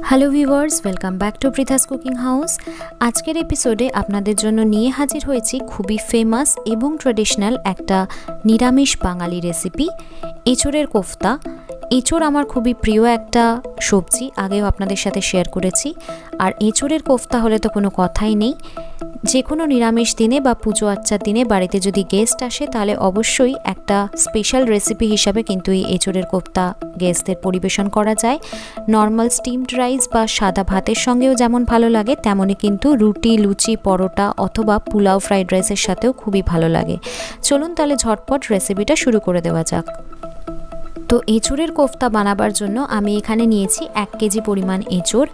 Hello viewers, welcome back to Pritha's cooking house. আজকের এপিসোডে আপনাদের জন্য নিয়ে হাজির হয়েছি খুবই ফেমাস এবং ট্র্যাডিশনাল একটা নিরামিষ বাঙালি রেসিপি, এঁচোড়ের কোফতা। এঁচোড় আমার খুবই প্রিয় একটা সবজি, আগেও আপনাদের সাথে শেয়ার করেছি। আর এঁচোড়ের কোফতা হলে তো কোনো কথাই নেই। যে কোনো নিরামিষ দিনে বা পুজো আচ্চার দিনে বাড়িতে যদি গেস্ট আসে তাহলে অবশ্যই একটা স্পেশাল রেসিপি হিসাবে কিন্তু এই এঁচোড়ের কোফতা গেস্টদের পরিবেশন করা যায়। নর্মাল স্টিমড রাইস বা সাদা ভাতের সঙ্গেও যেমন ভালো লাগে, তেমনই কিন্তু রুটি, লুচি, পরোটা অথবা পোলাও, ফ্রাইড রাইসের সাথেও খুবই ভালো লাগে। চলুন তাহলে ঝটপট রেসিপিটা শুরু করে দেওয়া যাক। তো এঁচোড়ের কোফতা বানাবার জন্য আমি এখানে নিয়েছি 1 কেজি পরিমাণ এঁচোড়।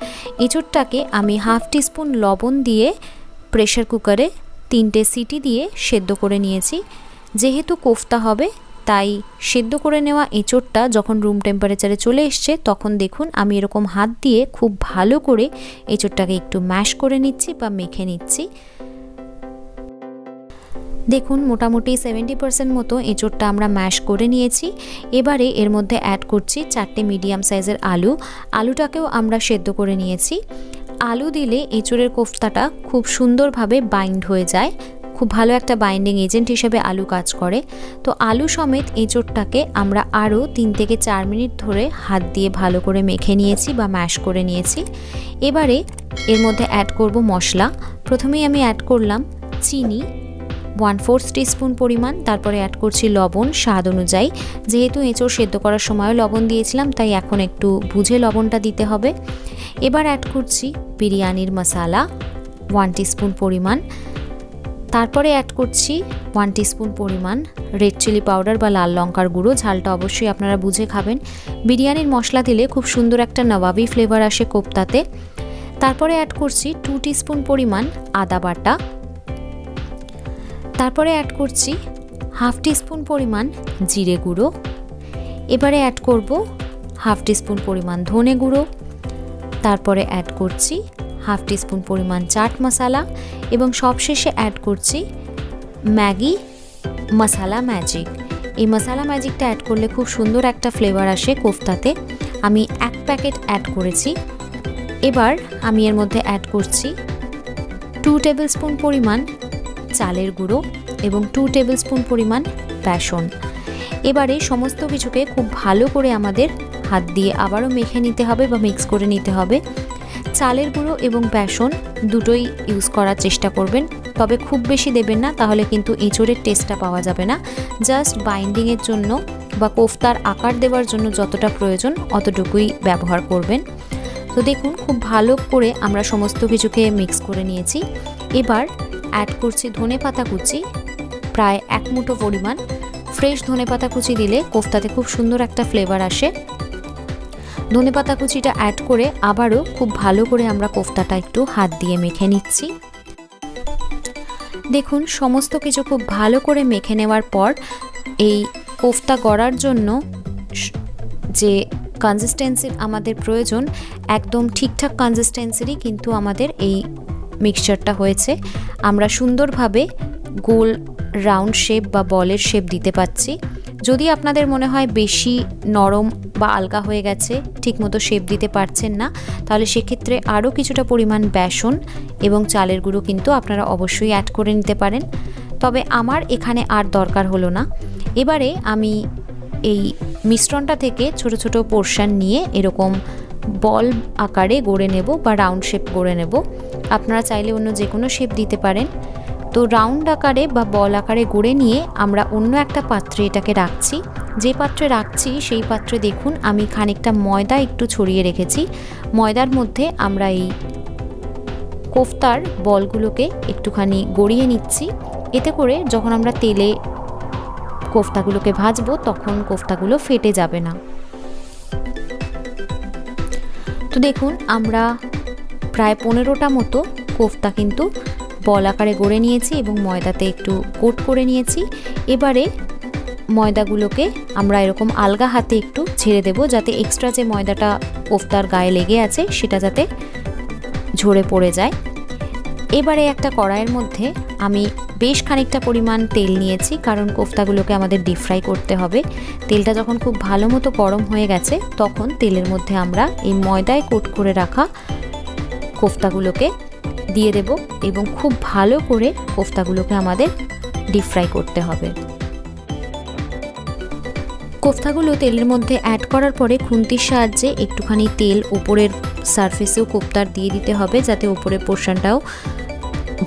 এঁচোড়টাকে আমি হাফ টিস্পুন লবণ দিয়ে প্রেশার কুকারে 3টে সিটি দিয়ে সেদ্ধ করে নিয়েছি। যেহেতু কোফতা হবে তাই সেদ্ধ করে নেওয়া এঁচোড়টা যখন রুম টেম্পারেচারে চলে এসছে তখন দেখুন আমি এরকম হাত দিয়ে খুব ভালো করে এঁচোড়টাকে একটু ম্যাশ করে নিচ্ছি বা মেখে নিচ্ছি। দেখুন মোটামুটি 70% মতো এঁচোড়টা আমরা ম্যাশ করে নিয়েছি। এবারে এর মধ্যে অ্যাড করছি 4টে মিডিয়াম সাইজের আলু। আলুটাকেও আমরা সেদ্ধ করে নিয়েছি। আলু দিলে এঁচোড়ের কোফতাটা খুব সুন্দরভাবে বাইন্ড হয়ে যায়, খুব ভালো একটা বাইন্ডিং এজেন্ট হিসেবে আলু কাজ করে। তো আলু সমেত এঁচোড়টাকে আমরা আরও 3 থেকে 4 মিনিট ধরে হাত দিয়ে ভালো করে মেখে নিয়েছি বা ম্যাশ করে নিয়েছি। এবারে এর মধ্যে অ্যাড করব মশলা। প্রথমেই আমি অ্যাড করলাম চিনি 1/4 টিস্পুন পরিমাণ, তারপরে অ্যাড করছি লবণ স্বাদ অনুযায়ী। যেহেতু এঁচোড় সেদ্ধ করার সময়ও লবণ দিয়েছিলাম তাই এখন একটু বুঝে লবণটা দিতে হবে। এবার অ্যাড করছি বিরিয়ানির মশলা 1 টিস্পুন পরিমাণ, তারপরে অ্যাড করছি 1 টিস্পুন পরিমাণ রেড চিলি পাউডার বা লাল লঙ্কার গুঁড়ো। ঝালটা অবশ্যই আপনারা বুঝে খাবেন। বিরিয়ানির মশলা দিলে খুব সুন্দর একটা নবাবি ফ্লেভার আসে কোফতাতে। তারপরে অ্যাড করছি 2 টিস্পুন পরিমাণ আদা বাটা, তারপরে অ্যাড করছি হাফ টিস্পুন পরিমাণ জিরে গুঁড়ো। এবারে অ্যাড করব হাফ টিস্পুন পরিমাণ ধনে গুঁড়ো, তারপরে অ্যাড করছি হাফ টিস্পুন পরিমাণ চাট মশলা এবং সবশেষে অ্যাড করছি ম্যাগি মশলা ম্যাজিক। এই মশলা ম্যাজিকটা অ্যাড করলে খুব সুন্দর একটা ফ্লেভার আসে কোফতাতে। আমি 1 প্যাকেট অ্যাড করেছি। এবার আমি এর মধ্যে অ্যাড করছি 2 টেবিল স্পুন পরিমাণ চালের গুঁড়ো এবং 2 টেবিল স্পুন পরিমাণ বেসন। এবারে সমস্ত কিছুকে খুব ভালো করে আমাদের হাত দিয়ে আবারও মেখে নিতে হবে বা মিক্স করে নিতে হবে। চালের গুঁড়ো এবং বেসন দুটোই ইউজ করার চেষ্টা করবেন, তবে খুব বেশি দেবেন না, তাহলে কিন্তু এঁচোড়ের টেস্টটা পাওয়া যাবে না। জাস্ট বাইন্ডিংয়ের জন্য বা কোফতার আকার দেওয়ার জন্য যতটা প্রয়োজন অতটুকুই ব্যবহার করবেন। তো দেখুন খুব ভালো করে আমরা সমস্ত কিছুকে মিক্স করে নিয়েছি। এবার অ্যাড করছি ধনেপাতা কুচি, প্রায় 1 মুঠো পরিমাণ। ফ্রেশ ধনেপাতা কুচি দিলে কোফতাতে খুব সুন্দর একটা ফ্লেভার আসে। ধনেপাতা কুচিটা অ্যাড করে আবারও খুব ভালো করে আমরা কোফতাটা একটু হাত দিয়ে মেখে নিচ্ছি। দেখুন সমস্ত কিছু খুব ভালো করে মেখে নেওয়ার পর এই কোফতা গড়ার জন্য যে কনসিস্টেন্সির আমাদের প্রয়োজন একদম ঠিকঠাক কনসিস্টেন্সিরই কিন্তু আমাদের এই মিক্সচারটা হয়েছে। আমরা সুন্দরভাবে গোল রাউন্ড শেপ বা বলের শেপ দিতে পারছি। যদি আপনাদের মনে হয় বেশি নরম বা আলগা হয়ে গেছে, ঠিকমতো শেপ দিতে পারছেন না, তাহলে সেক্ষেত্রে আরও কিছুটা পরিমাণ বেসন এবং চালের গুঁড়ো কিন্তু আপনারা অবশ্যই অ্যাড করে নিতে পারেন। তবে আমার এখানে আর দরকার হলো না। এবারে আমি এই মিশ্রণটা থেকে ছোট ছোট পোর্শন নিয়ে এরকম বল আকারে গড়ে নেব বা রাউন্ড শেপ গড়ে নেব। আপনারা চাইলে অন্য যে কোনো শেপ দিতে পারেন। তো রাউন্ড আকারে বা বল আকারে গড়ে নিয়ে আমরা অন্য একটা পাত্রে এটাকে রাখছি। যে পাত্রে রাখছি সেই পাত্রে দেখুন আমি খানিকটা ময়দা একটু ছড়িয়ে রেখেছি। ময়দার মধ্যে আমরা এই কোফতার বলগুলোকে একটুখানি গড়িয়ে নিচ্ছি। এতে করে যখন আমরা তেলে কোফতাগুলোকে ভাজবো তখন কোফতাগুলো ফেটে যাবে না। তো দেখুন আমরা প্রায় 15টা মতো কোফতা কিন্তু বল আকারে গড়ে নিয়েছি এবং ময়দাতে একটু কোট করে নিয়েছি। এবারে ময়দাগুলোকে আমরা এরকম আলগা হাতে একটু ছেড়ে দেব, যাতে এক্সট্রা যে ময়দাটা কোফতার গায়ে লেগে আছে সেটা যাতে ঝরে পড়ে যায়। এবারে একটা কড়াইয়ের মধ্যে আমি বেশ খানিকটা পরিমাণ তেল নিয়েছি, কারণ কোফতাগুলোকে আমাদের ডিপ ফ্রাই করতে হবে। তেলটা যখন খুব ভালো মতো গরম হয়ে গেছে তখন তেলের মধ্যে আমরা এই ময়দায় কোট করে রাখা কোফতাগুলোকে দিয়ে দেব এবং খুব ভালো করে কোফতাগুলোকে আমাদের ডিপ ফ্রাই করতে হবে। কোফতাগুলো তেলের মধ্যে অ্যাড করার পরে খুন্তির সাহায্যে একটুখানি তেল উপরের সারফেসেও কোফতার দিয়ে দিতে হবে, যাতে উপরের পোর্শনটাও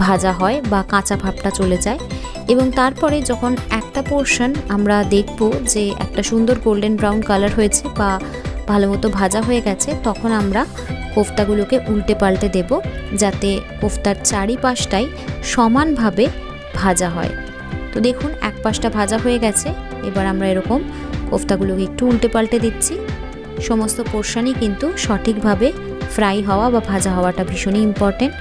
ভাজা হয় বা কাঁচা ভাবটা চলে যায়। এবং তারপরে যখন একটা পোর্শন আমরা দেখব যে একটা সুন্দর গোল্ডেন ব্রাউন কালার হয়েছে বা ভালো মতো ভাজা হয়ে গেছে, তখন আমরা কোফতাগুলোকে উল্টে পাল্টে দেব, যাতে কোফতার চারিপাশটাই সমানভাবে ভাজা হয়। তো দেখুন এক পাশটা ভাজা হয়ে গেছে, এবার আমরা এরকম কোফতাগুলোকে একটু উল্টে পাল্টে দিচ্ছি। সমস্ত পোর্শনই কিন্তু সঠিকভাবে ফ্রাই হওয়া বা ভাজা হওয়াটা ভীষণই ইম্পর্টেন্ট।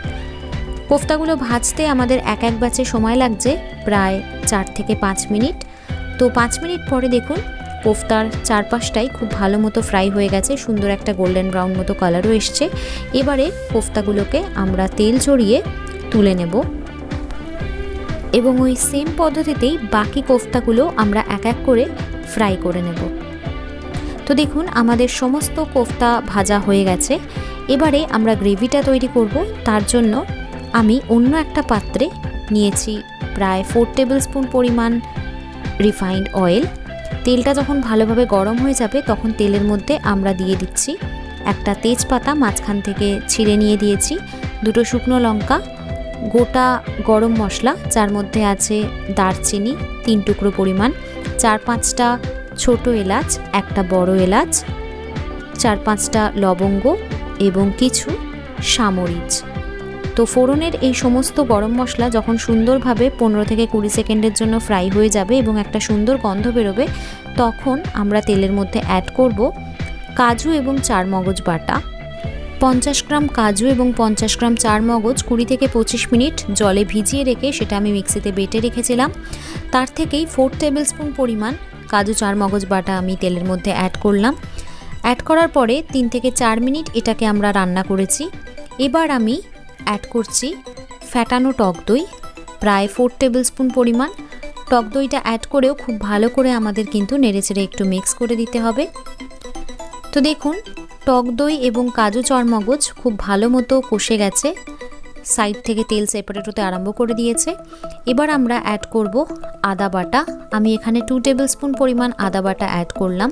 কোফতাগুলো ভাজতে আমাদের এক ব্যাচে সময় লাগছে প্রায় 4 থেকে 5 মিনিট। তো 5 মিনিট পরে দেখুন কোফতার চারপাশটাই খুব ভালো মতো ফ্রাই হয়ে গেছে, সুন্দর একটা গোল্ডেন ব্রাউন মতো কালারও এসছে। এবারে কোফতাগুলোকে আমরা তেল ঝরিয়ে তুলে নেব এবং ওই সেম পদ্ধতিতেই বাকি কোফতাগুলো আমরা এক এক করে ফ্রাই করে নেব। তো দেখুন আমাদের সমস্ত কোফতা ভাজা হয়ে গেছে। এবারে আমরা গ্রেভিটা তৈরি করব। তার জন্য আমি অন্য একটা পাত্রে নিয়েছি প্রায় 4 টেবিল স্পুন পরিমাণ রিফাইন্ড অয়েল। তেলটা যখন ভালোভাবে গরম হয়ে যাবে তখন তেলের মধ্যে আমরা দিয়ে দিচ্ছি একটা তেজপাতা মাঝখান থেকে ছিঁড়ে নিয়ে দিয়েছি, 2টো শুকনো লঙ্কা, গোটা গরম মশলা যার মধ্যে আছে দারচিনি 3 টুকরো পরিমাণ, 4-5টা ছোট এলাচ, একটা বড় এলাচ, 4-5টা লবঙ্গ এবং কিছু সামরিচ। তো ফোড়নের এই সমস্ত গরম মশলা যখন সুন্দরভাবে 15 থেকে 20 সেকেন্ডের জন্য ফ্রাই হয়ে যাবে এবং একটা সুন্দর গন্ধ বেরোবে, তখন আমরা তেলের মধ্যে অ্যাড করব কাজু এবং চারমগজ বাটা। 50 গ্রাম কাজু এবং 50 গ্রাম চারমগজ 20 থেকে 25 মিনিট জলে ভিজিয়ে রেখে সেটা আমি মিক্সিতে বেটে রেখেছিলাম। তার থেকেই 4 টেবিল স্পুন পরিমাণ কাজু চারমগজ বাটা আমি তেলের মধ্যে অ্যাড করলাম। অ্যাড করার পরে 3 থেকে 4 মিনিট এটাকে আমরা রান্না করেছি। এবার আমি অ্যাড করছি ফ্যাটানো টক দই, প্রায় 4 টেবিল স্পুন পরিমাণ। টক দইটা অ্যাড করেও খুব ভালো করে আমাদের কিন্তু নেড়েচেড়ে একটু মিক্স করে দিতে হবে। তো দেখুন টক দই এবং কাজু চারমগজ খুব ভালো মতো কষে গেছে, সাইড থেকে তেল সেপারেট হতে আরম্ভ করে দিয়েছে। এবার আমরা অ্যাড করব আদা বাটা। আমি এখানে 2 টেবিল স্পুন পরিমাণ আদা বাটা অ্যাড করলাম।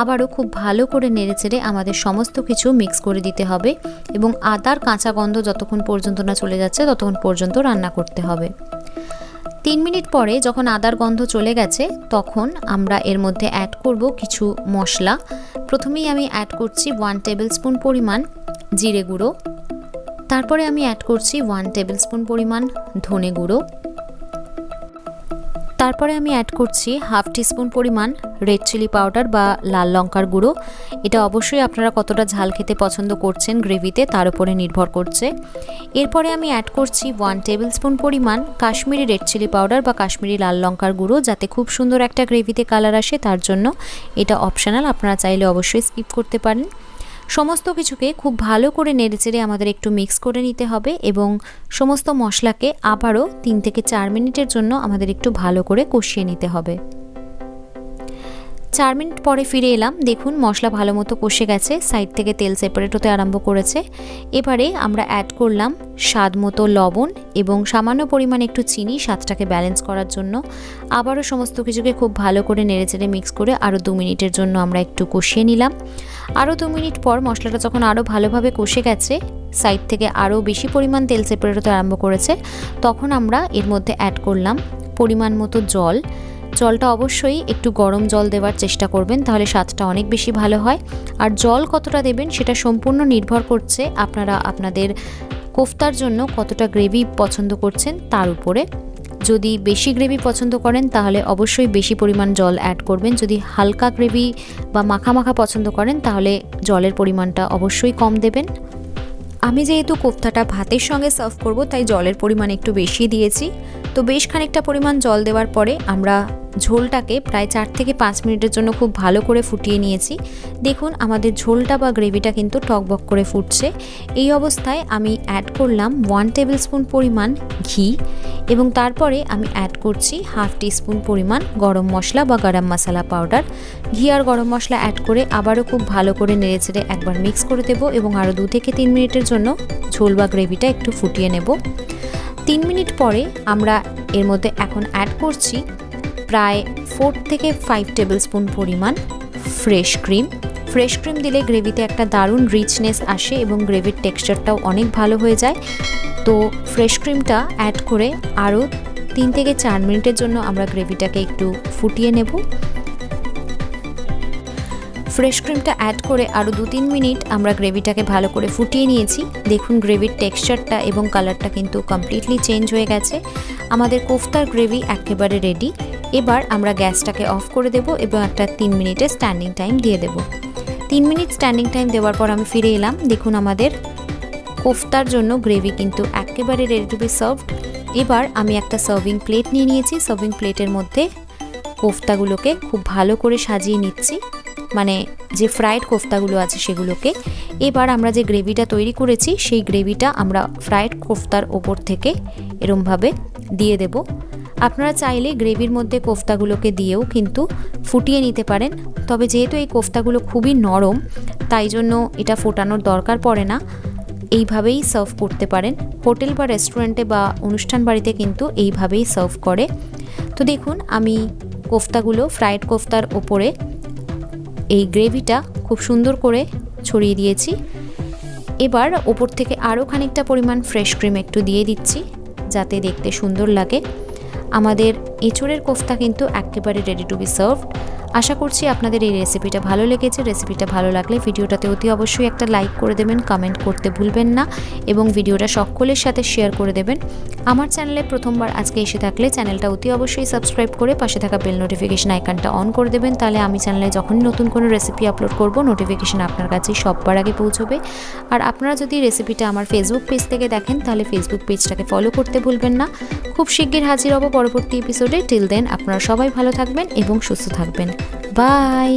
আবারও খুব ভালো করে নেড়েচেড়ে আমাদের সমস্ত কিছু মিক্স করে দিতে হবে এবং আদার কাঁচা গন্ধ যতক্ষণ পর্যন্ত না চলে যাচ্ছে ততক্ষণ পর্যন্ত রান্না করতে হবে। 3 মিনিট পরে যখন আদার গন্ধ চলে গেছে তখন আমরা এর মধ্যে অ্যাড করব কিছু মশলা। প্রথমেই আমি অ্যাড করছি 1 টেবিল স্পুন পরিমাণ জিরে গুঁড়ো, তারপরে আমি অ্যাড করছি 1 টেবিল স্পুন পরিমাণ ধনে গুঁড়ো, তারপরে আমি অ্যাড করছি হাফ টিস্পুন পরিমাণ রেড চিলি পাউডার বা লাল লঙ্কার গুঁড়ো। এটা অবশ্যই আপনারা কতটা ঝাল খেতে পছন্দ করছেন গ্রেভিতে তার উপরে নির্ভর করছে। এরপরে আমি অ্যাড করছি 1 টেবিল স্পুন পরিমাণ কাশ্মীরি রেড চিলি পাউডার বা কাশ্মীরি লাল লঙ্কার গুঁড়ো, যাতে খুব সুন্দর একটা গ্রেভিতে কালার আসে। তার জন্য এটা অপশনাল, আপনারা চাইলে অবশ্যই স্কিপ করতে পারেন। সমস্ত কিছুকে খুব ভালো করে নেড়েচেড়ে আমাদের একটু মিক্স করে নিতে হবে এবং সমস্ত মশলাকে আবারও 3 থেকে 4 মিনিটের জন্য আমাদের একটু ভালো করে কষিয়ে নিতে হবে। 4 মিনিট পরে ফিরে এলাম। দেখুন মশলা ভালো মতো কষে গেছে, সাইড থেকে তেল সেপারেট হতে আরম্ভ করেছে। এবারে আমরা অ্যাড করলাম স্বাদ মতো লবণ এবং সামান্য পরিমাণ একটু চিনি স্বাদটাকে ব্যালেন্স করার জন্য। আবারও সমস্ত কিছুকে খুব ভালো করে নেড়েচেড়ে মিক্স করে আরও 2 মিনিটের জন্য আমরা একটু কষিয়ে নিলাম। আরও 2 মিনিট পর মশলাটা যখন আরও ভালোভাবে কষে গেছে, সাইড থেকে আরও বেশি পরিমাণ তেল সেপারেট হতে আরম্ভ করেছে, তখন আমরা এর মধ্যে অ্যাড করলাম পরিমাণ মতো জল। জলটা অবশ্যই একটু গরম জল দেওয়ার চেষ্টা করবেন, তাহলে স্বাদটা অনেক বেশি ভালো হয়। আর জল কতটা দেবেন সেটা সম্পূর্ণ নির্ভর করছে আপনারা আপনাদের কোফতার জন্য কতটা গ্রেভি পছন্দ করছেন তার উপরে। যদি বেশি গ্রেভি পছন্দ করেন তাহলে অবশ্যই বেশি পরিমাণ জল অ্যাড করবেন। যদি হালকা গ্রেভি বা মাখা মাখা পছন্দ করেন তাহলে জলের পরিমাণটা অবশ্যই কম দেবেন। আমি যেহেতু কোফতাটা ভাতের সঙ্গে সার্ভ করব তাই জলের পরিমাণ একটু বেশি দিয়েছি। তো বেশ খানিকটা পরিমাণ জল দেওয়ার পরে আমরা ঝোলটাকে প্রায় 4 থেকে 5 মিনিটের জন্য খুব ভালো করে ফুটিয়ে নিয়েছি। দেখুন আমাদের ঝোলটা বা গ্রেভিটা কিন্তু টকবক করে ফুটছে। এই অবস্থায় আমি অ্যাড করলাম 1 টেবিলস্পুন পরিমাণ ঘি এবং তারপরে আমি অ্যাড করছি হাফ টিস্পুন পরিমাণ গরম মশলা বা গরম মশলা পাউডার। ঘি আর গরম মশলা অ্যাড করে আবারও খুব ভালো করে নেড়েচেড়ে একবার মিক্স করে দেব এবং আরও 2 থেকে 3 মিনিটের জন্য ঝোল বা গ্রেভিটা একটু ফুটিয়ে নেব। 3 মিনিট পরে আমরা এর মধ্যে এখন অ্যাড করছি প্রায় 4 থেকে 5 টেবিলস্পুন পরিমাণ ফ্রেশ ক্রিম। ফ্রেশ ক্রিম দিলে গ্রেভিতে একটা দারুণ রিচনেস আসে এবং গ্রেভির টেক্সচারটাও অনেক ভালো হয়ে যায়। তো ফ্রেশ ক্রিমটা অ্যাড করে আরও 3 থেকে 4 মিনিটের জন্য আমরা গ্রেভিটাকে একটু ফুটিয়ে নেব। ফ্রেশ ক্রিমটা অ্যাড করে আরও 2-3 মিনিট আমরা গ্রেভিটাকে ভালো করে ফুটিয়ে নিয়েছি। দেখুন গ্রেভির টেক্সচারটা এবং কালারটা কিন্তু কমপ্লিটলি চেঞ্জ হয়ে গেছে। আমাদের কোফতার গ্রেভি একেবারে রেডি। এবার আমরা গ্যাসটাকে অফ করে দেব এবং একটা 3 মিনিটের স্ট্যান্ডিং টাইম দিয়ে দেব। 3 মিনিট স্ট্যান্ডিং টাইম দেওয়ার পর আমি ফিরে এলাম। দেখুন আমাদের কোফতার জন্য গ্রেভি কিন্তু একেবারে রেডি টু বি সার্ভড। এবার আমি একটা সার্ভিং প্লেট নিয়ে নিয়েছি। সার্ভিং প্লেটের মধ্যে কোফতাগুলোকে খুব ভালো করে সাজিয়ে নিচ্ছি, মানে যে ফ্রাইড কোফতাগুলো আছে সেগুলোকে। এবার আমরা যে গ্রেভিটা তৈরি করেছি সেই গ্রেভিটা আমরা ফ্রাইড কোফতার ওপর থেকে এরমভাবে দিয়ে দেব। আপনারা চাইলে গ্রেভির মধ্যে কোফতাগুলোকে দিয়েও কিন্তু ফুটিয়ে নিতে পারেন, তবে যেহেতু এই কোফতাগুলো খুবই নরম তাই জন্য এটা ফোটানোর দরকার পড়ে না, এইভাবেই সার্ভ করতে পারেন। হোটেল বা রেস্টুরেন্টে বা অনুষ্ঠান বাড়িতে কিন্তু এইভাবেই সার্ভ করে। তো দেখুন আমি কোফতাগুলো ফ্রাইড কোফতার ওপরে এই গ্রেভিটা খুব সুন্দর করে ছড়িয়ে দিয়েছি। এবার ওপর থেকে আরও খানিকটা পরিমাণ ফ্রেশ ক্রিম একটু দিয়ে দিচ্ছি যাতে দেখতে সুন্দর লাগে। আমাদের এঁচোড়ের কোফতা কিন্তু একেবারে রেডি টু বি সার্ভড। আশা করছি আপনাদের এই রেসিপিটা ভালো লেগেছে। রেসিপিটা ভালো লাগলে ভিডিওটাতে অতি অবশ্যই একটা লাইক করে দেবেন, কমেন্ট করতে ভুলবেন না এবং ভিডিওটা সকলের সাথে শেয়ার করে দেবেন। আমার চ্যানেলে প্রথমবার আজকে এসে থাকলে চ্যানেলটা অতি অবশ্যই সাবস্ক্রাইব করে পাশে থাকা বেল নোটিফিকেশন আইকনটা অন করে দেবেন, তাহলে আমি চ্যানেলে যখনই নতুন কোনো রেসিপি আপলোড করব নোটিফিকেশন আপনার কাছে সববার আগে পৌঁছবে। আর আপনারা যদি রেসিপিটা আমার ফেসবুক পেজ থেকে দেখেন তাহলে ফেসবুক পেজটাকে ফলো করতে ভুলবেন না। খুব শিগগির হাজির হব পরবর্তী এপিসোডে। টিল দেন আপনারা সবাই ভালো থাকবেন এবং সুস্থ থাকবেন। বাই।